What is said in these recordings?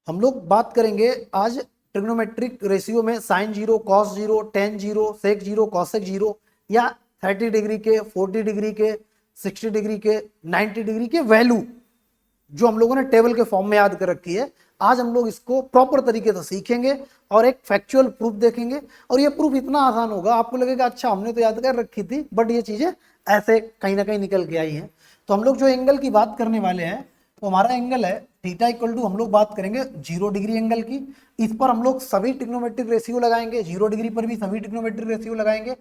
हम लोग बात करेंगे आज ट्रिग्नोमेट्रिक रेशियो में sine zero, cos zero, tan zero, sec zero, cosec zero या 30 डिग्री के, 40 डिग्री के, 60 डिग्री के, 90 डिग्री के वैल्यू जो हम लोगों ने टेबल के फॉर्म में याद कर रखी है, आज हम लोग इसको प्रॉपर तरीके से सीखेंगे और एक फैक्चुअल प्रूफ देखेंगे। और ये प्रूफ इतना आसान होगा, आपको लगेगा अच्छा हमने तो याद कर रखी थी, बट ये चीजें ऐसे कहीं ना कहीं निकल के आई हैं। तो हम लोग जो एंगल की बात करने वाले हैं, तो हमारा एंगल है थीटा इक्वल टू, हम लोग बात करेंगे 0 डिग्री एंगल की। इस पर हम लोग सभी ट्रिग्नोमेट्रिक रेशियो लगाएंगे, 0 डिग्री पर भी सभी ट्रिग्नोमेट्रिक रेशियो लगाएंगे,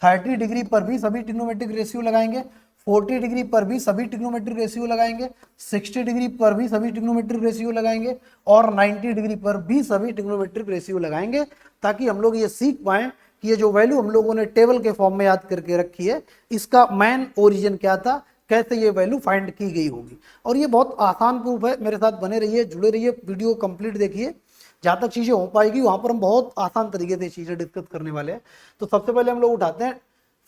30 डिग्री पर भी सभी ट्रिग्नोमेट्रिक रेशियो लगाएंगे, 40 डिग्री पर भी सभी ट्रिग्नोमेट्रिक रेशियो लगाएंगे, 60 डिग्री पर भी सभी ट्रिग्नोमेट्रिक रेशियो लगाएंगे और 90 डिग्री पर भी सभी ट्रिग्नोमेट्रिक रेशियो लगाएंगे, ताकि हम लोग ये सीख पाएं कि ये जो वैल्यू हम लोगों ने टेबल के फॉर्म में याद करके रखी है, इसका मेन ओरिजिन क्या था, कैसे ये वैल्यू फाइंड की गई होगी। और ये बहुत आसान प्रूफ है, मेरे साथ बने रहिए, जुड़े रहिए, वीडियो कंप्लीट देखिए। जहां तक चीजें हो पाएगी वहां पर हम बहुत आसान तरीके से चीजें डिस्कस करने वाले हैं। तो सबसे पहले हम लोग उठाते हैं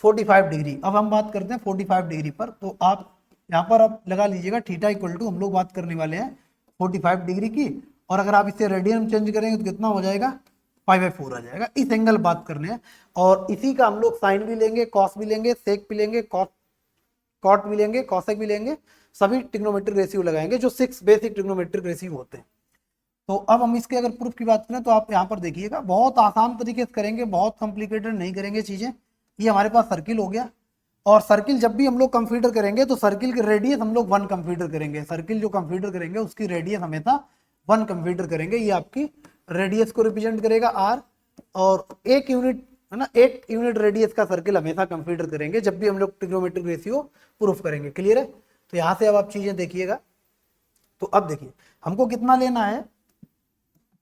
45 डिग्री। अब हम बात करते हैं 45 डिग्री पर, तो आप यहाँ पर आप लगा लीजिएगा थीटा इक्वल टू, हम लोग बात करने वाले हैं 45 डिग्री की, और अगर आप इसे रेडियन में चेंज करेंगे तो कितना हो जाएगा, 5/4 आ जाएगा। इस एंगल बात करने हैं, और इसी का हम लोग साइन भी लेंगे, कॉस भी लेंगे, सेक भी लेंगे, कॉट भी लेंगे, कॉसेक भी लेंगे, सभी ट्रिग्नोमेट्रिक रेशियो लगाएंगे जो 6 बेसिक ट्रिग्नोमेट्रिक रेशियो होते हैं। तो अब हम इसके अगर प्रूफ की बात करें तो आप यहाँ पर देखिएगा, बहुत आसान तरीके से करेंगे, बहुत कॉम्प्लिकेटेड नहीं करेंगे चीजें। ये हमारे पास सर्किल हो गया, और सर्किल जब भी हम लोग कंसीडर करेंगे तो सर्किल की रेडियस हम लोग 1 कंसीडर करेंगे। सर्किल जो कंसीडर करेंगे उसकी रेडियस हमेशा 1 कंसीडर करेंगे। ये आपकी रेडियस को रिप्रेजेंट करेगा r, और 1 यूनिट है ना, 1 यूनिट रेडियस का सर्किल हमेशा कंसीडर करेंगे जब भी हम लोग ट्रिग्नोमेट्रिक रेशियो प्रूफ करेंगे। क्लियर है? तो यहाँ से अब आप चीजें देखिएगा। तो अब देखिए हमको कितना लेना है,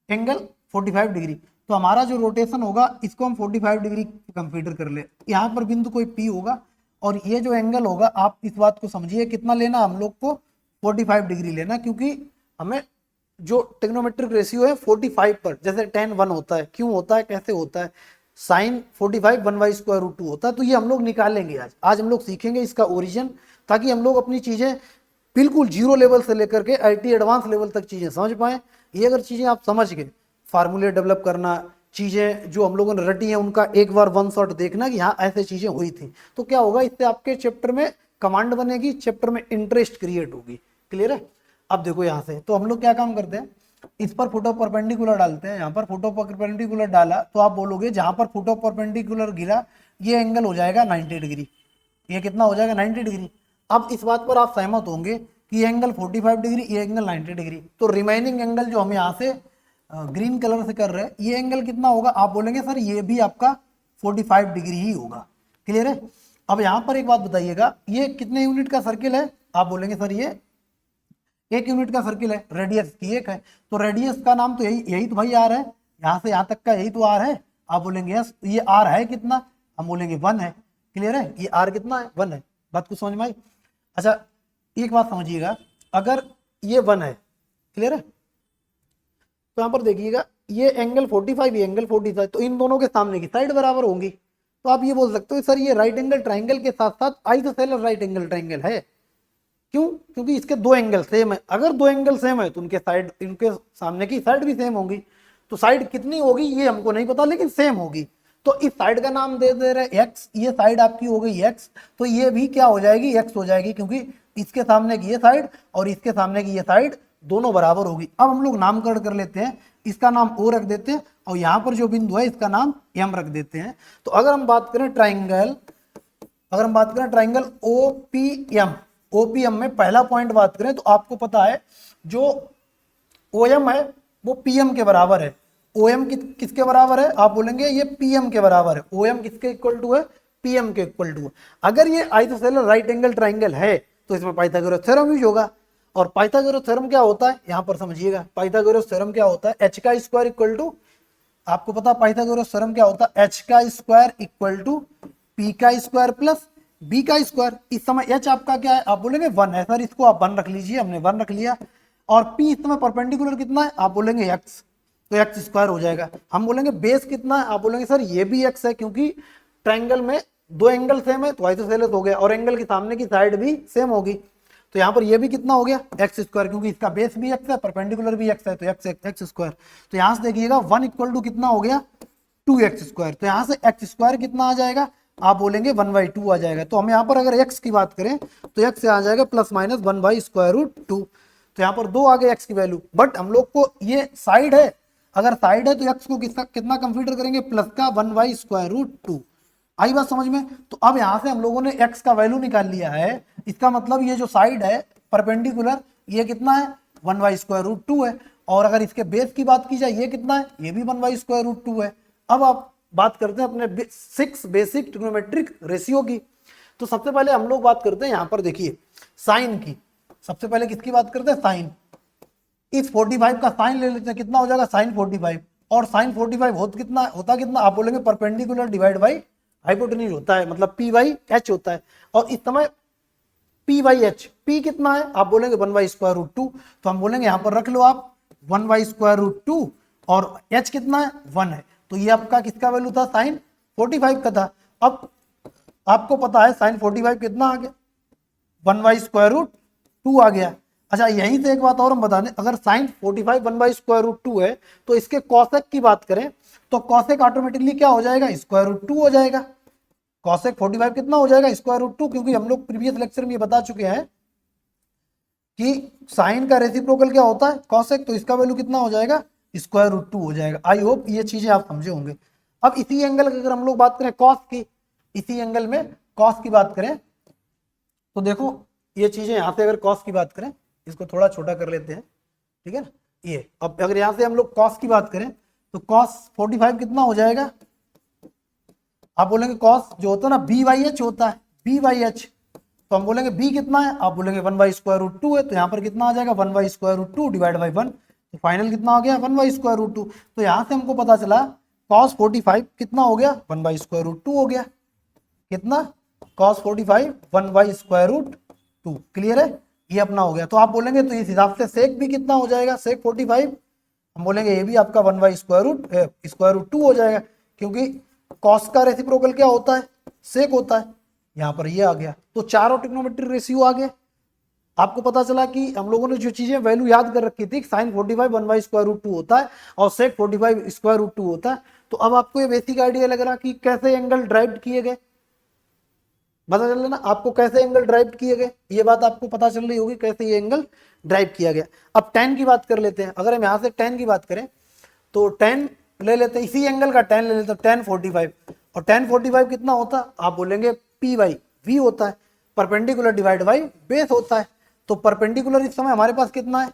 एंगल 45 डिग्री। तो हमारा जो रोटेशन होगा इसको हम 45 डिग्री कंसीडर कर ले। यहाँ पर बिंदु कोई P होगा, और ये जो एंगल होगा, आप इस बात को समझिए, कितना लेना हम लोग को, 45 डिग्री लेना, क्योंकि हमें जो ट्रिग्नोमेट्रिक रेशियो है 45 पर, जैसे tan 1 होता है, क्यों होता है, कैसे होता है, साइन 45 1/√2 होता है। तो ये हम लोग निकालेंगे आज हम लोग सीखेंगे इसका ओरिजिन, ताकि हम लोग अपनी चीजें बिल्कुल जीरो लेवल से लेकर के IT एडवांस लेवल तक चीजें समझ पाए। ये अगर चीजें आप समझ गए, फार्मूले डेवलप करना, चीजें जो हम लोगों ने रटी हैं उनका एक बार वन शॉट देखना कि हाँ ऐसे चीजें हुई थी, तो क्या होगा, इससे आपके चैप्टर में कमांड बनेगी, चैप्टर में इंटरेस्ट क्रिएट होगी। क्लियर है? अब देखो यहाँ से, तो हम लोग क्या काम करते हैं, इस पर फुट ऑफ परपेंडिकुलर डालते हैं। यहाँ पर फुट ऑफ परपेंडिकुलर डाला तो आप बोलोगे जहां पर फुट ऑफ परपेंडिकुलर गिरा ये एंगल हो जाएगा 90 डिग्री। ये कितना हो जाएगा, 90 डिग्री। अब इस बात पर आप सहमत होंगे कि ये एंगल 45 डिग्री, ये एंगल 90 डिग्री, तो रिमेनिंग एंगल जो हम यहाँ से ग्रीन कलर से कर रहे हैं, ये एंगल कितना होगा, आप बोलेंगे सर ये भी आपका 45 डिग्री ही होगा। क्लियर है? अब यहाँ पर एक बात बताइएगा, ये कितने यूनिट का सर्किल है, आप बोलेंगे सर ये 1 यूनिट का सर्किल है, रेडियस की 1 है, तो रेडियस का नाम तो यही तो भाई आर है, यहाँ से यहाँ तक का यही तो आर है। आप बोलेंगे यस, ये आर है कितना, हम बोलेंगे 1 है। क्लियर है? ये आर कितना है, 1 है। बात को समझ में आई? अच्छा एक बात समझिएगा, अगर ये 1 है, क्लियर है, तो यहाँ पर देखिएगा ये एंगल 45, ये एंगल 45, तो इन दोनों के सामने की साइड बराबर होंगी। तो आप ये बोल सकते हो सर ये राइट एंगल ट्राइंगल के साथ साथ आइसोसेलेस राइट एंगल ट्राइंगल है। क्यों? क्योंकि इसके 2 एंगल सेम है। अगर 2 एंगल सेम है तो उनके साइड, इनके सामने की साइड भी सेम होगी। तो साइड कितनी होगी ये हमको नहीं पता, लेकिन सेम होगी। तो इस साइड का नाम दे दे रहे एक्स, ये साइड आपकी हो गई एक्स, तो ये भी क्या हो जाएगी, एक्स हो जाएगी, क्योंकि इसके सामने की ये साइड और इसके सामने की ये साइड दोनों बराबर होगी। अब हम लोग नामकरण कर लेते हैं, इसका नाम ओ रख देते हैं, और यहाँ पर जो बिंदु है इसका नाम एम रख देते हैं। तो अगर हम बात करें ट्राइंगल, अगर हम बात करें ट्राइंगल OPM, OPM में पहला पॉइंट बात करें तो आपको पता है जो OM है वो PM के बराबर है। OM किसके बराबर है, आप बोलेंगे ये PM के बराबर है। OM किसके इक्वल टू है, PM के इक्वल टू है। अगर ये आइसोसेलेस राइट एंगल ट्राइंगल है तो इसमें पाइथागोरस थ्योरम यूज होगा। और पाइथागोरस थ्योरम क्या होता है, यहाँ पर समझिएगा, पाइथागोरस थ्योरम क्या होता है, h का स्क्वायर इक्वल टू, आपको पता पाइथागोरस थ्योरम क्या होता है, h का स्क्वायर इक्वल टू p का स्क्वायर प्लस b का स्क्वायर। इस समय h आपका क्या है, आप बोलेंगे 1 है, सर इसको आप 1 रख लीजिए, हमने 1 रख लिया। और p इस समय परपेंडिकुलर कितना है, आप बोलेंगे x, तो x स्क्वायर हो जाएगा। हम बोलेंगे बेस कितना है, आप बोलेंगे सर ये भी x है, क्योंकि ट्राइंगल में 2 एंगल सेम है तो आइसोसेलेस हो गया, और एंगल के सामने की साइड भी सेम होगी। तो यहाँ पर ये भी कितना हो गया एक्स स्क्वायर, क्योंकि इसका बेस भी एक्स है, परपेंडिकुलर भी एक्स है, तो एक्स स्क्वायर। तो यहाँ से देखिएगा 1 इक्वल टू कितना हो गया 2x स्क्वायर। तो यहाँ से एक्स स्क्वायर कितना आ जाएगा, आप बोलेंगे 1/2 आ जाएगा। तो हम यहाँ पर अगर x की बात करें तो x से आ जाएगा प्लस माइनस 1/√2। तो यहाँ पर 2 आ गए x की वैल्यू, बट हम लोग को ये साइड है, अगर साइड है तो x को कितना कंसीडर करेंगे, प्लस का 1/√2। आई बात समझ में। तो अब यहाँ से हम लोगों ने x का वैल्यू निकाल लिया है, इसका मतलब ये जो साइड है परपेंडिकुलर ये कितना है 1/√2 है। और अगर इसके बेस की बात की जाए ये कितना है, ये भी 1/√2 है। अब आप बात करते हैं अपने 6 बेसिक ट्रिग्नोमेट्रिक रेशियो की। तो सबसे पहले हम लोग बात करते हैं यहाँ पर देखिए साइन की। सबसे पहले किसकी बात करते हैं, साइन। इस 45 का साइन ले लेते हैं, कितना हो जाएगा साइन 45। और साइन 45 होता कितना, आप बोलेंगे परपेंडिकुलर डिवाइड बाई हाइपोटेन्यूज होता है, मतलब p/h होता है। और इस समय p/h, p कितना है, आप बोलेंगे 1/√2। तो हम बोलेंगे यहाँ पर रख लो आप 1/√2 और h कितना है 1 है। तो ये आपका किसका वैल्यू था, साइन 45 का था। अब आपको पता है साइन 45 कितना आ गया 1/√2 आ गया। अच्छा यहीं से एक बात और हम बता दें, अगर साइन 45 1/√2 है तो इसके कॉसेक की बात करें तो कॉसेक ऑटोमेटिकली क्या हो जाएगा, √2 हो जाएगा। कॉसेक 45 कितना हो जाएगा, √2, क्योंकि हम लोग प्रीवियस लेक्चर में ये बता चुके हैं कि साइन का रेसिप्रोकल क्या होता है, कॉसेक। तो इसका वैल्यू कितना हो जाएगा, √2 हो जाएगा। आई होप ये चीजें आप समझे होंगे। अब इसी एंगल की अगर हम लोग बात करें कॉस की, इसी एंगल में कॉस की बात करें तो देखो ये चीजें यहाँ से अगर कॉस की बात करें, इसको थोड़ा छोटा कर लेते हैं, ठीक है ना। ये अब अगर यहाँ से हम लोग कॉस की बात करें तो कॉस 45 कितना हो जाएगा, आप बोलेंगे कॉस जो होता है ना b/h होता है, b/h। तो हम बोलेंगे b कितना है, आप बोलेंगे 1/√2 है। तो यहाँ पर कितना आ जाएगा 1/√2 डिवाइड बाई 1। तो फाइनल कितना आ गया 1/√2। तो यहाँ से हमको पता चला cos 45 कितना हो गया 1/√2 हो गया। कितना, cos 45 1/√2। क्लियर है, ये अपना हो गया। तो आप बोलेंगे तो इस हिसाब से सेक भी कितना हो जाएगा, सेक 45 हम बोलेंगे ये भी आपका 1/√2 हो जाएगा, क्योंकि cos का रेसिप्रोकल क्या होता है, सेक होता है। यहाँ पर ये आ गया। तो चारों ट्रिग्नोमेट्रिक रेशियो आ गए। आपको पता चला कि हम लोगों ने जो चीजें वैल्यू याद कर रखी थी, साइन 45 1/√2 होता है और सेक 45 √2 होता है। तो अब आपको ये बेसिक आइडिया लग रहा कि कैसे एंगल ड्राइव किए गए, पता चल रहा ना आपको कैसे एंगल ड्राइव किए गए, ये बात आपको पता चल रही होगी कैसे ये एंगल ड्राइव किया गया। अब tan की बात कर लेते हैं। अगर हम यहाँ से tan की बात करें तो tan ले लेते हैं, इसी एंगल का tan ले लेते हैं, tan 45। और tan 45 कितना होता है, आप बोलेंगे p/v होता है, परपेंडिकुलर डिवाइड बाई बेस होता है। तो परपेंडिकुलर इस समय हमारे पास कितना है,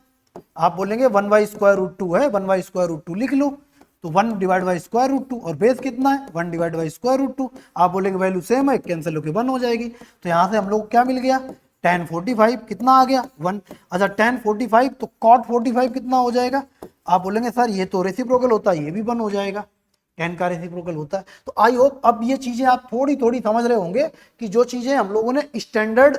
आप बोलेंगे 1/√2 है, 1/√2 लिख लो। तो 1 डिवाइड बाई √2 और बेस कितना है 1 डिवाइड बाई √2। आप बोलेंगे वैल्यू सेम है, कैंसिल होकर 1 हो जाएगी। तो यहाँ से हम लोग क्या मिल गया, tan 45 कितना आ गया 1। अच्छा tan 45 तो cot 45 कितना हो जाएगा, आप बोलेंगे सर ये तो रेसिप्रोकल होता है, ये भी 1 हो जाएगा, tan का रेसिप्रोकल होता है। तो आई होप अब ये चीजें आप थोड़ी थोड़ी समझ रहे होंगे कि जो चीजें हम लोगों ने standard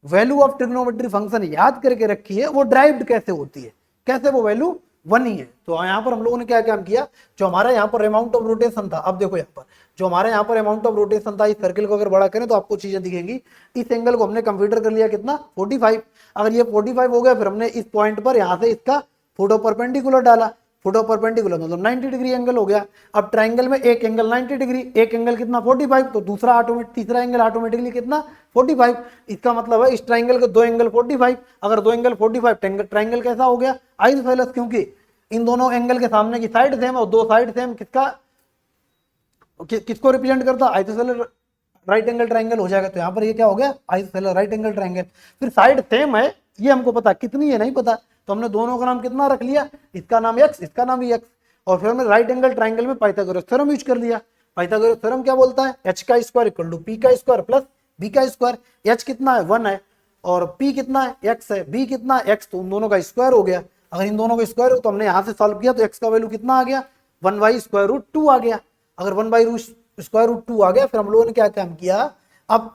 value of trigonometry function याद करके रखी है वो ड्राइव्ड कैसे होती है, कैसे वो वैल्यू 1 ही है। तो यहाँ पर हम लोगों ने क्या काम किया, जो हमारा यहाँ पर अमाउंट ऑफ रोटेशन था, अब देखो यहाँ पर जो हमारे यहाँ पर अमाउंट ऑफ रोटेशन था, इस सर्किल को अगर बड़ा करें तो आपको चीजें दिखेंगी। इस एंगल को हमने कंप्यूटर कर लिया कितना 45। अगर ये 45 हो गया, फिर हमने इस पॉइंट पर यहाँ से इसका फोटो परपेंडिकुलर डाला, फोटो परपेंडिकुलर मतलब 90 डिग्री एंगल हो गया। अब ट्राइंगल में एक एंगल 90 डिग्री, एक एंगल कितना 45, तो दूसरा तीसरा एंगल ऑटोमेटिकली कितना 45। इसका मतलब है इस ट्राइंगल के दो एंगल 45। अगर दो एंगल 45, ट्राइंगल कैसा हो गया आइसोसेलेस, क्योंकि इन दोनों एंगल के सामने की साइड सेम और दो साइड सेम किसको रिप्रेजेंट करता, आइसोसेलेस राइट एंगल ट्राइंगल हो जाएगा। तो यहाँ पर ये क्या हो गया आइसोसेलेस राइट एंगल ट्राइंगल। फिर साइड सेम है, ये हमको पता, कितनी है नहीं पता, तो हमने दोनों का नाम कितना रख लिया, इसका नाम x, इसका नाम भी x। और फिर हमने राइट एंगल ट्राइंगल में पाइथागोरस थ्योरम यूज कर लिया। पाइथागोरस थ्योरम क्या बोलता है, h का स्क्वायर इक्वल टू p का स्क्वायर प्लस b का स्क्वायर। h कितना है 1 है और p कितना है x है, b कितना है x, तो उन दोनों का स्क्वायर हो गया। अगर इन दोनों का स्क्वायर हो तो हमने यहाँ से सॉल्व किया तो x का वैल्यू कितना आ गया 1/√2 आ गया। अगर 1/√2 आ गया, फिर हम लोगों ने क्या काम किया, अब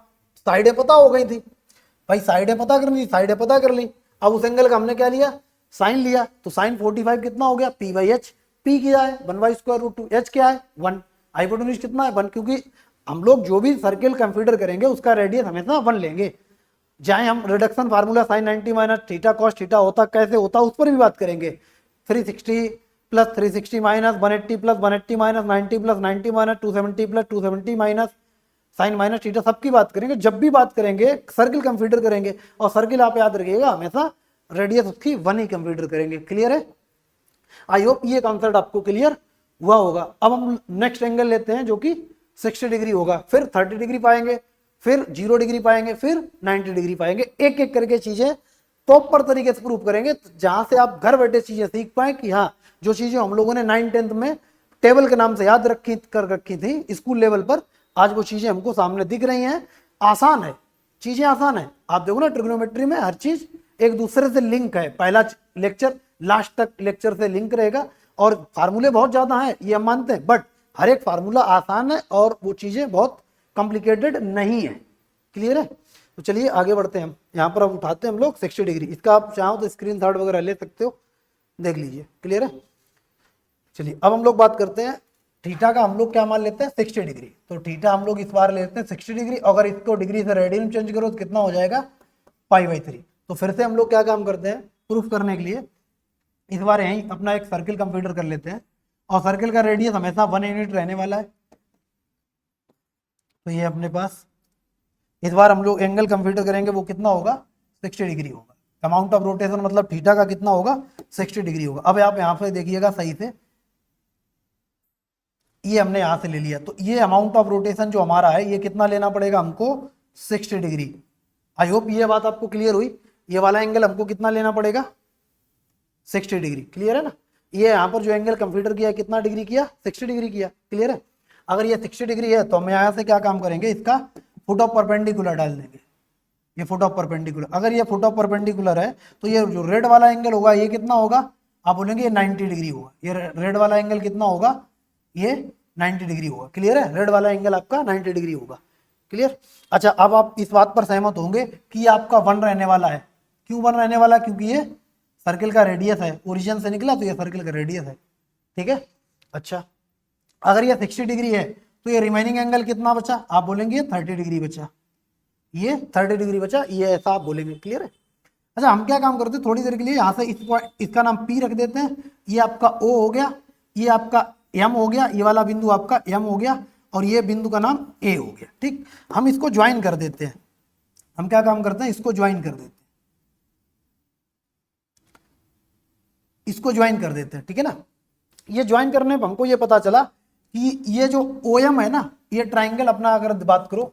साइडें पता हो गई थी भाई, साइडें पता करनी, साइडें पता कर ली। अब उस एंगल का हमने क्या लिया, साइन लिया। तो साइन 45 कितना हो गया p/h, p क्या है 1/√2, h क्या है 1, हाइपोटेन्यूज कितना है 1, क्योंकि हम लोग जो भी सर्किल कंसीडर करेंगे उसका रेडियस हमेशा 1 लेंगे। चाहे हम reduction formula sine 90 minus theta cos theta होता कैसे होता उस पर भी बात करेंगे। 360 plus 360 minus 180 plus 180 minus 90 plus 90 minus 270 plus 270 minus sine minus theta सबकी बात करेंगे। जब भी बात करेंगे सर्किल कंसीडर करेंगे, और सर्किल आप याद रखिएगा हमेशा रेडियस उसकी 1 ही कंसीडर करेंगे। क्लियर है? आई होप ये कॉन्सेप्ट आपको क्लियर हुआ होगा। अब हम नेक्स्ट एंगल लेते हैं जो कि 60 डिग्री होगा, फिर 30 डिग्री पाएंगे, फिर 0 डिग्री पाएंगे, फिर 90 डिग्री पाएंगे। एक एक करके चीजें प्रॉपर तरीके से प्रूव करेंगे, जहां से आप घर बैठे चीजें सीख पाए कि हाँ जो चीजें हम लोगों ने 9th 10th में टेबल के नाम से याद रखी थी स्कूल लेवल पर, आज वो चीजें हमको सामने दिख रही हैं। आसान है, चीजें आसान है। आप देखो ना ट्रिग्नोमेट्री में हर चीज एक दूसरे से लिंक है, पहला लेक्चर लास्ट तक लेक्चर से लिंक रहेगा, और फार्मूले बहुत ज्यादा हैं ये हम मानते हैं, बट हर एक फार्मूला आसान है और वो चीजें बहुत कॉम्प्लिकेटेड नहीं है। क्लियर है? तो चलिए आगे बढ़ते हैं। हम यहाँ पर अब उठाते हैं हम लोग 60 डिग्री। इसका आप चाहो तो स्क्रीन शॉट वगैरह ले सकते हो, देख लीजिए। क्लियर है? चलिए अब हम लोग बात करते हैं थीटा का। हम लोग क्या मान लेते हैं 60 डिग्री। तो थीटा हम लोग इस बार लेते हैं 60 डिग्री। अगर इसको डिग्री से रेडियन चेंज करो तो कितना हो जाएगा पाई/3। तो फिर से हम लोग क्या काम करते हैं प्रूफ करने के लिए, इस बार यहीं अपना एक सर्किल कंप्यूटर कर लेते हैं, और सर्किल का रेडियस हमेशा 1 यूनिट रहने वाला है। तो ये अपने पास इस बार हम लोग एंगल कंप्यूटर करेंगे, वो कितना होगा 60 डिग्री होगा। अमाउंट ऑफ रोटेशन मतलब थीटा का कितना होगा 60 डिग्री होगा। अब आप यहाँ पे देखिएगा सही से, ये हमने यहाँ से ले लिया, तो ये अमाउंट ऑफ रोटेशन जो हमारा है ये कितना लेना पड़ेगा हमको 60 डिग्री। आई होप ये बात आपको क्लियर हुई। ये वाला एंगल हमको कितना लेना पड़ेगा 60 डिग्री। क्लियर है ना? ये यहाँ पर जो एंगल कंप्यूटर किया कितना डिग्री किया 60 डिग्री किया। क्लियर है? अगर ये 60 डिग्री है तो हम यहाँ से क्या काम करेंगे, इसका फुट ऑफ परपेंडिकुलर डाल देंगे। ये फुट ऑफ परपेंडिकुलर, अगर ये फुट ऑफ परपेंडिकुलर है तो ये जो रेड वाला एंगल होगा ये कितना होगा, आप बोलेंगे ये 90 डिग्री होगा। ये रेड वाला एंगल कितना होगा, ये 90 डिग्री होगा। क्लियर है? रेड वाला एंगल आपका 90 डिग्री होगा। क्लियर? अच्छा अब आप इस बात पर सहमत होंगे कि ये आपका 1 रहने वाला है। क्यों 1 रहने वाला? क्योंकि ये सर्किल का रेडियस है, ओरिजिन से निकला तो ये सर्किल का रेडियस है। ठीक है? अच्छा अगर ये 60 डिग्री है तो ये रिमेनिंग एंगल कितना बचा, आप बोलेंगे 30 डिग्री बचा। ये 30 डिग्री बचा, ये ऐसा आप बोलेंगे। क्लियर है? अच्छा हम क्या काम करते हैं थोड़ी देर के लिए यहाँ से इसका नाम P रख देते हैं। ये आपका O हो गया, ये आपका M हो गया, ये वाला बिंदु आपका M हो गया, और ये बिंदु का नाम A हो गया। ठीक, हम इसको ज्वाइन कर देते हैं। हम क्या काम करते हैं, इसको ज्वाइन कर देते हैं, इसको ज्वाइन कर देते हैं। ठीक है ना? ये ज्वाइन करने पर हमको ये पता चला कि ये जो OM है ना, ये ट्राइंगल अपना अगर बात करो,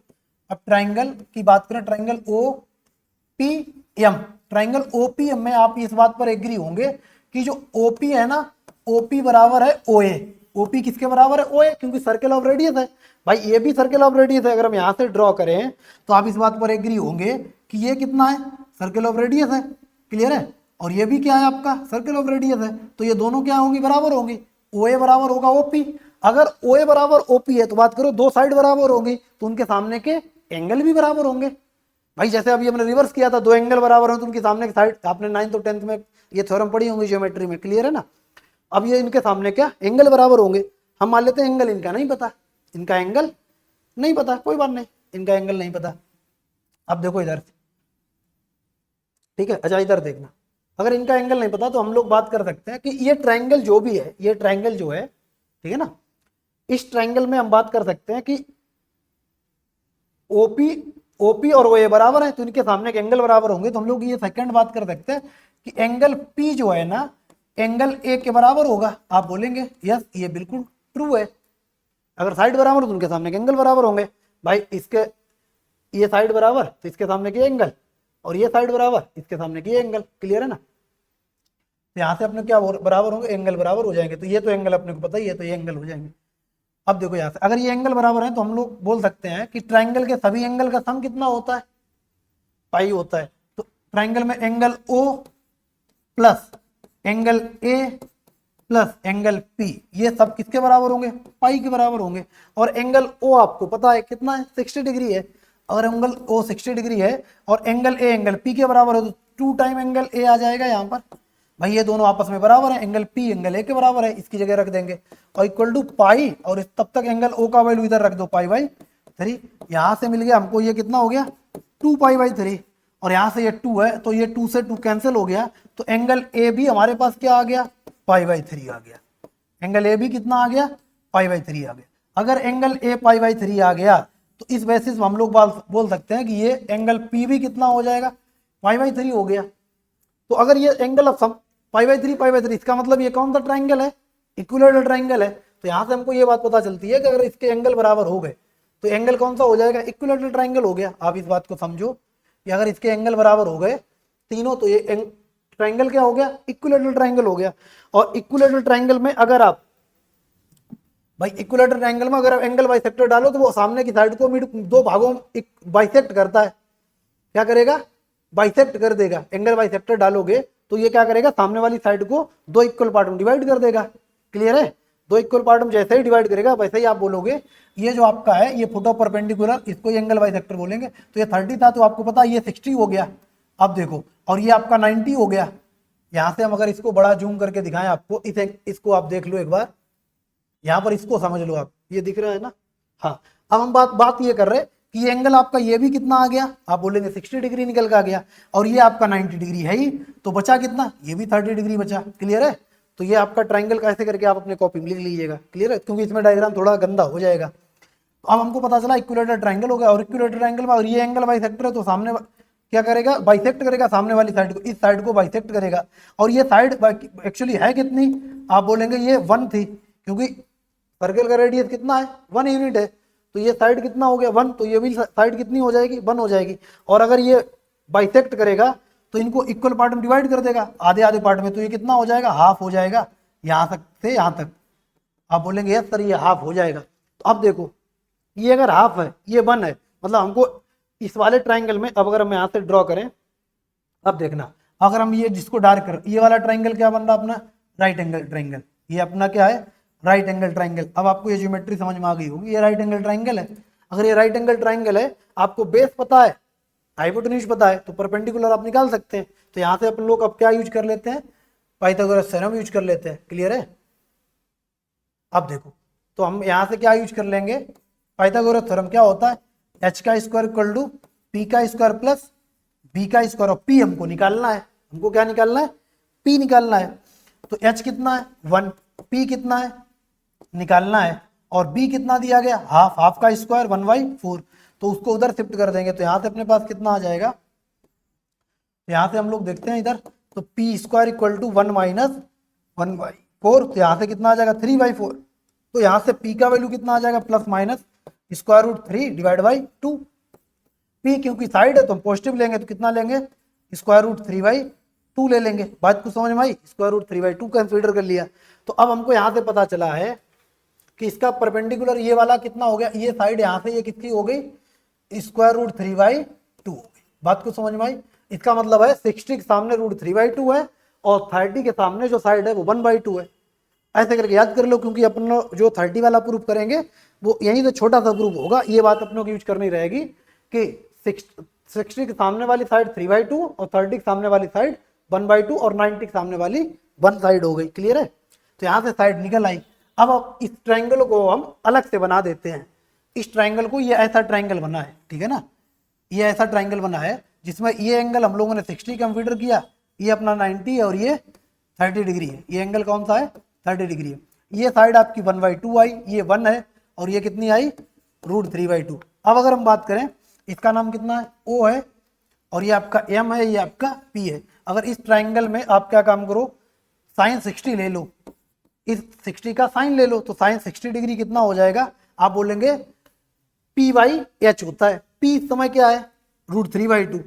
अब ट्राइंगल की बात करें, ट्राइंगल OPM, ट्राइंगल OPM में आप इस बात पर एग्री होंगे कि जो OP है ना, OP बराबर है OA। OP किसके बराबर है, OA, क्योंकि सर्कल ऑफ रेडियस है भाई, ये भी सर्कल ऑफ रेडियस है। अगर हम यहाँ से ड्रॉ करें तो आप इस बात पर एग्री होंगे कि ये कितना है, सर्कल ऑफ रेडियस है। क्लियर है? और ये भी क्या है आपका, सर्कल ऑफ रेडियस है। तो ये दोनों क्या होंगी, बराबर होंगी। OA बराबर होगा OP। अगर OA बराबर OP है तो बात करो दो साइड बराबर होगी, तो उनके सामने के एंगल भी बराबर होंगे भाई। जैसे अभी हमने रिवर्स किया था, दो एंगल बराबर हैं तो उनके सामने की साइड, आपने 9th और 10th में ये थ्योरम पढ़ी होंगी ज्योमेट्री में। क्लियर है ना? अब ये इनके सामने क्या एंगल बराबर होंगे। हम मान लेते हैं एंगल इनका नहीं पता, इनका एंगल नहीं पता, कोई बात नहीं, इनका एंगल नहीं पता। अब देखो इधर, ठीक है? अच्छा इधर देखना, अगर इनका एंगल नहीं पता तो हम लोग बात कर सकते हैं कि ये ट्राइंगल जो भी है, ये ट्राइंगल जो है, ठीक है ना, इस ट्राइंगल में हम बात कर सकते हैं कि OP और OA बराबर है तो इनके सामने के एंगल बराबर होंगे। तो हम लोग ये सेकंड बात कर सकते हैं कि एंगल P जो है ना, एंगल A के बराबर होगा। आप बोलेंगे यस ये बिल्कुल ट्रू है। अगर साइड बराबर हो तो उनके सामने के एंगल बराबर होंगे भाई। इसके ये साइड बराबर तो इसके सामने के एंगल, और ये साइड बराबर इसके सामने के एंगल। क्लियर है ना? तो यहाँ से अपने क्या बराबर होंगे, एंगल बराबर हो जाएंगे। तो ये तो एंगल अपने को पता ही है, तो ये एंगल हो जाएंगे। अब देखो यहाँ से अगर ये एंगल बराबर है तो हम लोग बोल सकते हैं कि ट्राइंगल के सभी एंगल का सम कितना होता है, पाई होता है। तो ट्राइंगल में angle O plus angle A plus angle P, ये सब किसके बराबर होंगे, पाई के बराबर होंगे। और एंगल O आपको पता है कितना है, 60 डिग्री है। अगर एंगल O 60 डिग्री है और एंगल A एंगल P के बराबर है तो 2 टाइम एंगल A आ जाएगा यहाँ पर भाई। ये दोनों आपस में बराबर है, एंगल P एंगल A के बराबर है, इसकी जगह रख देंगे और इक्वल टू पाई, और तब तक एंगल O का वैल्यू इधर रख दो पाई/3। यहाँ से मिल गया हमको, ये कितना हो गया 2 पाई/3। और यहाँ से ये 2 है, तो ये 2 से 2 कैंसिल हो गया, तो एंगल ए भी हमारे पास क्या आ गया, π/3 आ गया। एंगल ए भी कितना आ गया, π/3 आ गया। अगर एंगल ए π/3 आ गया तो इस बेसिस में हम लोग बोल सकते हैं कि ये एंगल पी भी कितना हो जाएगा, π/3 हो गया। तो अगर ये एंगल ऑफ π/3 इसका मतलब ये कौन सा ट्राइंगल है, इक्विलैटरल ट्राइंगल है। तो यहाँ से हमको ये बात पता चलती है कि अगर इसके एंगल बराबर हो गए तो एंगल कौन सा हो जाएगा, इक्विलैटरल ट्राइंगल हो गया। आप इस बात को समझो कि अगर इसके एंगल बराबर हो गए तीनों तो ये ट्राइंगल क्या हो गया, इक्विलैटरल ट्राइंगल हो गया। और इक्विलैटरल ट्राइंगल में अगर आप भाई इक्विलैटरल ट्राइंगल में अगर आप एंगल बाइसेक्टर डालो तो वो सामने की साइड को दो भागों में बाइसेक्ट करता है। क्या करेगा, बाइसेक्ट कर देगा। एंगल बाइसेक्टर डालोगे तो ये क्या करेगा, सामने वाली साइड को दो इक्वल पार्ट में डिवाइड कर देगा। क्लियर है, दो इक्वल पार्ट में जैसे ही डिवाइड करेगा वैसे ही आप बोलोगे ये जो आपका है ये फुट ऑफ परपेंडिकुलर, इसको एंगल बाइसेक्टर बोलेंगे। तो ये 30 था तो आपको पता ये 60 हो गया। अब देखो, और ये आपका 90 हो गया। यहाँ से हम अगर इसको बड़ा जूम करके दिखाएं आपको, इसको आप देख लो एक बार, यहाँ पर इसको समझ लो आप, ये दिख रहा है ना। हाँ, अब हम बात ये कर रहे हैं कि ये एंगल आपका ये भी कितना आ गया, आप बोलेंगे 60 डिग्री निकल का गया, और ये आपका 90 डिग्री है ही, तो बचा कितना, ये भी 30 डिग्री बचा। क्लियर है, तो ये आपका ट्राइंगल कैसे करके आप अपने कॉपी में लिख लीजिएगा। क्लियर है, क्योंकि इसमें डायग्राम थोड़ा गंदा हो जाएगा। तो अब हमको पता चला इक्विलैटरल ट्राइंगल हो गया, और इक्विलैटरल ट्राइंगल में और ये एंगल बाइसेक्टर है तो सामने क्या करेगा, बाइसेक्ट करेगा सामने वाली साइड को, इस साइड को बाइसेक्ट करेगा। और ये साइड एक्चुअली है कितनी, आप बोलेंगे ये 1 थी, क्योंकि सर्कल का रेडियस कितना है, 1 यूनिट है। तो ये साइड कितना हो गया, 1, तो ये भी साइड कितनी हो जाएगी, 1 हो जाएगी। और अगर ये बाइसेक्ट करेगा तो इनको इक्वल पार्ट में डिवाइड कर देगा, आधे आधे पार्ट में, तो ये कितना हो जाएगा, हाफ हो जाएगा। यहाँ तक से यहाँ तक आप बोलेंगे यस सर ये हाफ हो जाएगा। तो अब देखो, ये अगर हाफ है, ये 1 है, मतलब हमको इस वाले ट्राइंगल में, अब अगर हम यहाँ से ड्रॉ करें, अब देखना, अगर हम ये जिसको डार्क कर, ये वाला ट्राइंगल क्या बन रहा अपना, राइट एंगल ट्राइंगल। ये अपना क्या है, राइट एंगल ट्राइंगल। अब आपको ये ज्योमेट्री समझ में आ गई होगी, ये राइट एंगल ट्राइंगल है। अगर ये राइट एंगल ट्राइंगल है, आपको बेस पता है, हाइपोटेन्यूज पता है, तो परपेंडिकुलर आप निकाल सकते हैं। तो यहाँ से अपन लोग अब क्या यूज कर लेते हैं, पाइथागोरस थ्योरम यूज कर लेते हैं। क्लियर है, अब देखो, तो हम यहाँ से क्या यूज कर लेंगे, पाइथागोरस थ्योरम क्या होता है, h का स्क्वायर इक्वल टू p का स्क्वायर प्लस b का स्क्वायर, और p हमको निकालना है, हमको क्या निकालना है, p निकालना है। तो h कितना है 1, p कितना है निकालना है, और b कितना दिया गया, हाफ, हाफ का स्क्वायर 1/4, तो उसको उधर शिफ्ट कर देंगे। तो यहाँ से अपने पास कितना आ जाएगा, यहाँ से हम लोग देखते हैं इधर, तो p square equal to 1 minus 1/4, तो यहाँ से कितना आ जाएगा 3/4। तो यहाँ से p का वैल्यू कितना आ जाएगा, plus minus square root 3 divide by 2। p क्योंकि साइड है तो हम पॉजिटिव लेंगे, तो कितना लेंगे, स्क्वायर रूट 3/2 ले लेंगे। बात को समझ में आई, स्क्वायर रूट 3/2 कंसीडर कर लिया। तो अब हमको यहाँ से पता चला है कि इसका परपेंडिकुलर ये वाला कितना हो गया, ये साइड यहाँ से ये कितनी हो गई, स्क्वायर रूट 3/2 हो गई। बात को समझ में आई, इसका मतलब है 60 के सामने रूट 3/2 है, और 30 के सामने जो साइड है वो 1/2 है। ऐसे करके याद कर लो, क्योंकि अपन जो 30 वाला प्रूफ करेंगे वो यहीं से छोटा सा प्रूफ होगा। ये बात अपनों की यूज करनी रहेगी कि 60 के सामने वाली साइड 3/2 और 30 के सामने वाली साइड 1/2 और 90 के सामने वाली 1 साइड हो गई। क्लियर है, तो यहाँ से साइड निकल आई। अब इस ट्राइंगल को हम अलग से बना देते हैं। इस ट्राइंगल को, ये ऐसा ट्राइंगल बना है, ठीक है ना, ये ऐसा ट्राइंगल बना है जिसमें ये एंगल हम लोगों ने 60 कंसीडर किया, ये अपना 90 है और ये 30 डिग्री है। ये एंगल कौन सा है, 30 डिग्री है। ये साइड आपकी 1/2 आई, ये 1 है, और ये कितनी आई, रूट 3/2। अब अगर हम बात करें, इसका नाम कितना है, O है, और ये आपका M है, ये आपका P है। अगर इस ट्राइंगल में आप क्या काम करो, साइन 60 ले लो, इस 60 का साइन ले लो, तो साइन 60 डिग्री कितना हो जाएगा, आप बोलेंगे P/H होता है। P इस समय क्या है, रूट 3/2,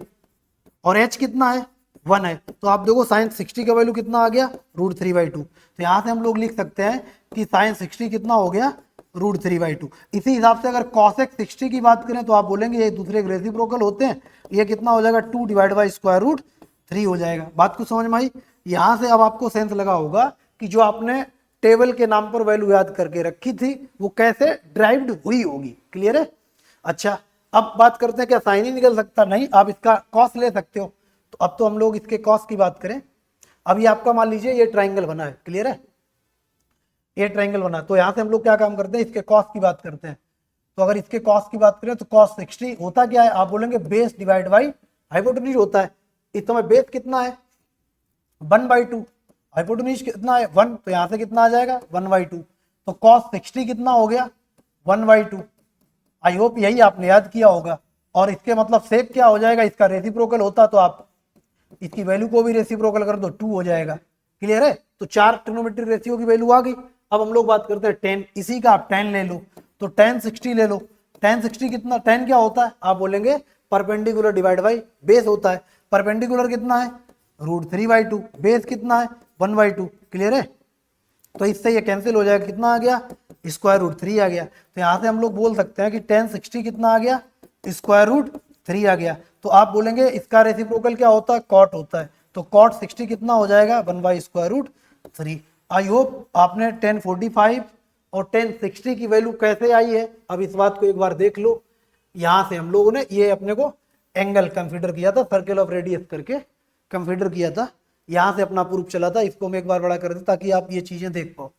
और H कितना है, 1 है। तो आप देखो साइन 60 का वैल्यू कितना आ गया, रूट 3/2। तो यहाँ से हम लोग लिख सकते हैं कि साइन 60 कितना हो गया, रूट 3/2। इसी हिसाब से अगर कॉसेक 60 की बात करें तो आप बोलेंगे ये दूसरे रेसिप्रोकल होते हैं, ये कितना हो जाएगा, 2 डिवाइड बाई स्क्वायर रूट 3 हो जाएगा। बात को समझ में आई। यहाँ से अब आपको सेंस लगा होगा कि जो आपने टेबल के नाम पर वैल्यू याद करके रखी थी वो कैसे ड्राइव्ड हुई होगी। क्लियर है, अच्छा अब बात करते हैं क्या साइन ही निकल सकता, नहीं, आप इसका कॉस ले सकते हो। तो अब तो हम लोग इसके कॉस की बात करें। अब ये आपका मान लीजिए ये ट्राइंगल बना है, क्लियर है, ये ट्राइंगल बना, तो यहाँ से हम लोग क्या काम करते हैं, इसके कॉस की बात करते हैं। तो अगर इसके कॉस की बात करें तो कॉस 60 होता क्या है, आप बोलेंगे बेस डिवाइड बाई हाइपोटेन्यूज होता है। इस समय बेस कितना है 1/2, हाइपोटेन्यूज कितना है 1, तो यहाँ से कितना आ जाएगा 1/2, तो cos 60 कितना हो गया 1/2। आई होप यही आपने याद किया होगा। और इसके मतलब सेक क्या हो जाएगा, इसका रेसिप्रोकल होता तो आप इसकी वैल्यू को भी रेसिप्रोकल कर दो 2 हो जाएगा। क्लियर है, तो 4 ट्रिग्नोमेट्रिक रेशियो की वैल्यू आ गई। अब हम लोग बात करते हैं tan, इसी का आप tan ले लो, तो tan 60 ले लो। tan 60 कितना, tan क्या होता है आप बोलेंगे परपेंडिकुलर डिवाइड बाई बेस होता है। परपेंडिकुलर कितना है √3/2, बेस कितना है 1/2। क्लियर है, तो इससे ये कैंसिल हो जाएगा, कितना आ गया √3 आ गया। तो यहाँ से हम लोग बोल सकते हैं कि tan 60 कितना आ गया √3 आ गया। तो आप बोलेंगे इसका रेसिप्रोकल क्या होता है cot होता है, तो cot 60 कितना हो जाएगा 1/√3। आई होप आपने tan 45 और tan 60 की वैल्यू कैसे आई है, अब इस बात को एक बार देख लो। यहाँ से हम लोगों ने ये अपने को एंगल कंसीडर किया था, सर्कल ऑफ रेडियस करके कंसीडर किया था, यहाँ से अपना प्रूफ चला था। इसको मैं एक बार बड़ा कर दूं ताकि आप ये चीजें देख पाओ।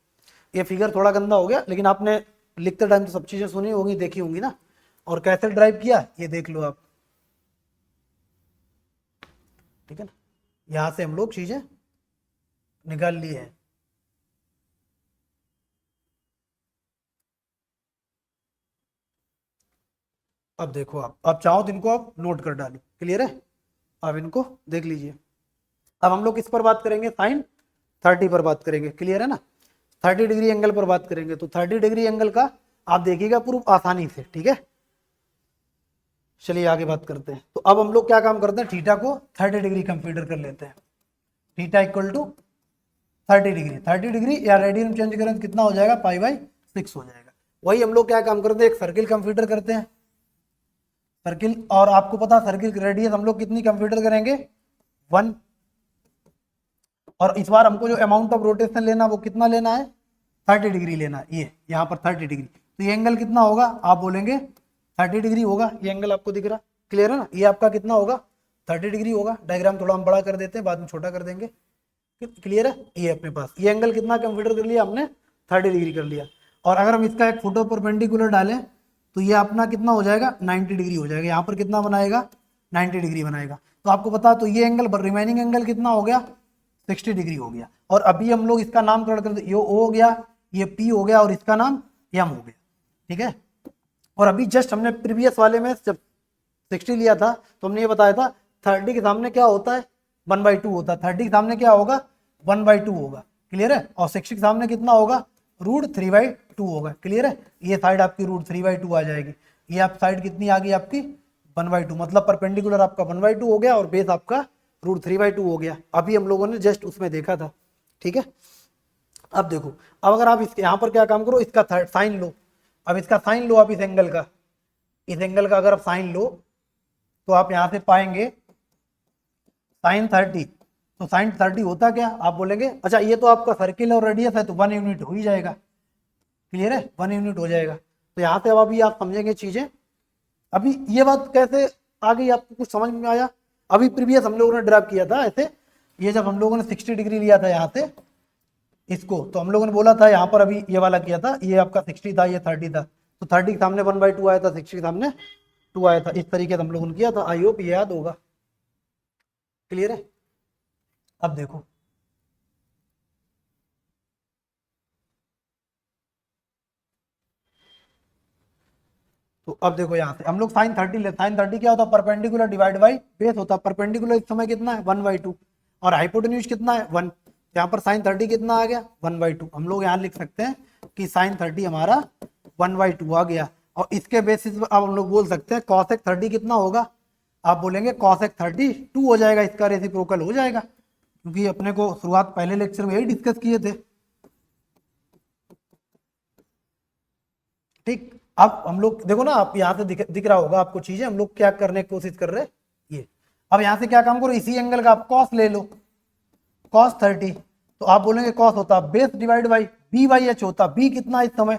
ये फिगर थोड़ा गंदा हो गया, लेकिन आपने लिखते टाइम तो सब चीजें सुनी होंगी, देखी होंगी ना, और कैसे ड्राइव किया ये देख लो आप। ठीक है ना, यहां से हम लोग चीजें निकाल लिए हैं। अब देखो आप चाहो तो इनको आप नोट कर डालो। क्लियर है, अब इनको देख लीजिए। अब हम लोग किस पर बात करेंगे, sin 30 पर बात करेंगे। क्लियर है ना, 30 डिग्री एंगल पर बात करेंगे। तो 30 डिग्री एंगल का आप देखिएगा प्रूफ आसानी से। ठीक है, चलिए आगे बात करते हैं। तो अब हम लोग क्या काम करते हैं, थीटा को 30 डिग्री कंसीडर कर लेते हैं। Theta equal to 30 degree, 30 degree या रेडियन में चेंज करें तो कितना हो जाएगा π/6 हो जाएगा। वही हम लोग क्या काम करते हैं, एक सर्किल कंसीडर करते हैं, सर्किल। और आपको पता सर्किल रेडियस हम लोग कितनी कंसीडर करेंगे 1। और इस बार हमको जो अमाउंट ऑफ रोटेशन लेना वो कितना लेना है 30 डिग्री लेना है। ये यहाँ पर 30 डिग्री, तो ये एंगल कितना होगा आप बोलेंगे 30 डिग्री होगा। ये एंगल आपको दिख रहा, क्लियर है ना, ये आपका कितना होगा 30 डिग्री होगा। डायग्राम थोड़ा हम बड़ा कर देते हैं, बाद में छोटा कर देंगे। क्लियर है, ये अपने पास ये एंगल कितना कंसीडर कर लिया हमने 30 डिग्री कर लिया। और अगर हम इसका एक फोटो परपेंडिकुलर डालें तो ये अपना कितना हो जाएगा 90 डिग्री हो जाएगा। यहाँ पर कितना बनाएगा 90 डिग्री बनाएगा। तो आपको पता, तो ये एंगल रिमेनिंग एंगल कितना हो गया 60 डिग्री हो गया। और अभी हम लोग इसका नामकरण कर दे, ये O हो गया, ये P हो गया, और इसका नाम M हो गया। ठीक है, और अभी जस्ट हमने प्रीवियस वाले में जब 60 लिया था तो हमने ये बताया था 30 के सामने क्या होता है 1/2 होता है, 30 के सामने क्या होगा 1/2 होगा। क्लियर है, और 60 के सामने कितना होगा √3/2 होगा। क्लियर है, ये साइड आपकी √3/2 आ जाएगी। ये आप साइड कितनी आ गई आपकी 1/2, मतलब परपेंडिकुलर आपका 1/2 हो गया और बेस आपका √3/2 हो गया। अभी हम लोगों ने जस्ट उसमें देखा था। ठीक है, अब देखो, अब अगर आप इसके यहाँ पर क्या काम करो, इसका साइन लो। अब इसका साइन लो आप, इस एंगल का, इस एंगल का अगर आप साइन लो तो आप यहाँ से पाएंगे sin 30। तो sin 30 होता क्या, आप बोलेंगे अच्छा ये तो आपका सर्किल और रेडियस है तो 1 यूनिट हो ही जाएगा। क्लियर है, 1 यूनिट हो जाएगा। तो यहाँ से अब अभी आप समझेंगे चीजें। अभी ये बात कैसे आ गई आपको, कुछ समझ में आया? अभी प्रीवियस हम लोगों ने ड्राइव किया था ऐसे, ये जब हम लोगों ने 60 डिग्री लिया था यहाँ से इसको, तो हम लोगों ने बोला था यहाँ पर अभी ये वाला किया था, ये आपका 60 था, ये 30 था, तो 30 के सामने 1/2 आया था, 60 के सामने 2 आया था। इस तरीके से हम लोगों ने किया था। आई होप ये याद होगा। क्लियर है, अब देखो तो अब देखो यहाँ से हम लोग sin 30 ले, sin 30 क्या होता है परपेंडिकुलर डिवाइड बाई बेस होता है। परपेंडिकुलर इस समय कितना है 1/2 और हाइपोटेन्यूज कितना है 1। यहाँ पर sin 30 कितना आ गया 1/2। हम लोग यहाँ लिख सकते हैं कि sin 30 हमारा 1/2 आ गया। और इसके बेसिस पर अब हम लोग बोल सकते हैं cosec 30 कितना होगा, आप बोलेंगे cosec 30 2 हो जाएगा, इसका रेसिप्रोकल हो जाएगा, क्योंकि अपने को शुरुआत पहले लेक्चर में यही डिस्कस किए थे। ठीक, अब हम लोग देखो ना, आप यहाँ से दिख रहा होगा आपको चीजें, हम लोग क्या करने की कोशिश कर रहे हैं ये। अब यहाँ से क्या काम करो, इसी एंगल का आप cos ले लो, cos 30, तो आप बोलेंगे cos होता बेस डिवाइड बाई b/h होता। b कितना है इस समय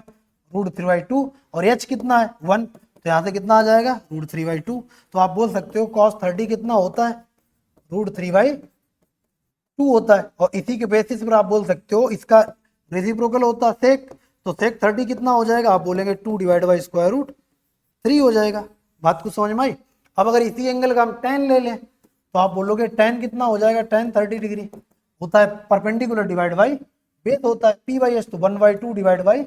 √3/2 और h कितना है 1, तो यहाँ से कितना आ जाएगा √3/2। तो आप बोल सकते हो cos 30 कितना होता है √3/2 होता है। और इसी के बेसिस पर आप बोल सकते हो इसका रेसिप्रोकल होता है sec, तो sec 30 कितना हो जाएगा, आप बोलेंगे 2 डिवाइड बाई √3 हो जाएगा। बात कुछ समझ में आई? अब अगर इसी एंगल का हम tan ले लें तो आप बोलोगे tan कितना हो जाएगा, tan 30 डिग्री होता है, परपेंडिकुलर डिवाइड बाई बेस होता है, p/s तो 1/2 डिवाइड बाई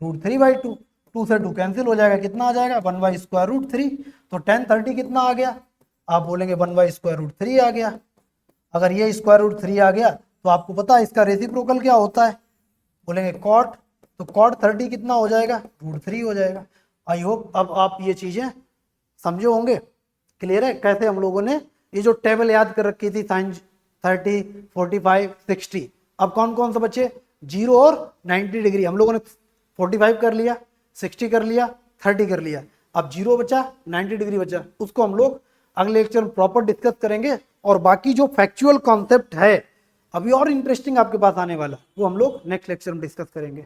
√3/2, 2 से 2 कैंसिल हो जाएगा, कितना आ जाएगा 1/√3। तो tan 30 कितना आ गया, आप बोलेंगे 1/√3 आ गया। अगर ये √3 आ गया तो आपको पता है इसका रेसिप्रोकल क्या होता है, बोलेंगे cot, तो cot 30 कितना हो जाएगा, √3 हो जाएगा। आई होप अब आप ये चीजें समझे होंगे, क्लियर है कैसे हम लोगों ने ये जो टेबल याद कर रखी थी साइन 30, 45, 60। अब कौन कौन सा बचे, 0 और 90 डिग्री। हम लोगों ने 45 कर लिया, 60 कर लिया, 30 कर लिया, अब 0 बचा, 90 डिग्री बचा, उसको हम लोग अगले लेक्चर में प्रॉपर डिस्कस करेंगे। और बाकी जो फैक्चुअल कॉन्सेप्ट है अभी और इंटरेस्टिंग आपके पास आने वाला, वो हम लोग नेक्स्ट लेक्चर में डिस्कस करेंगे।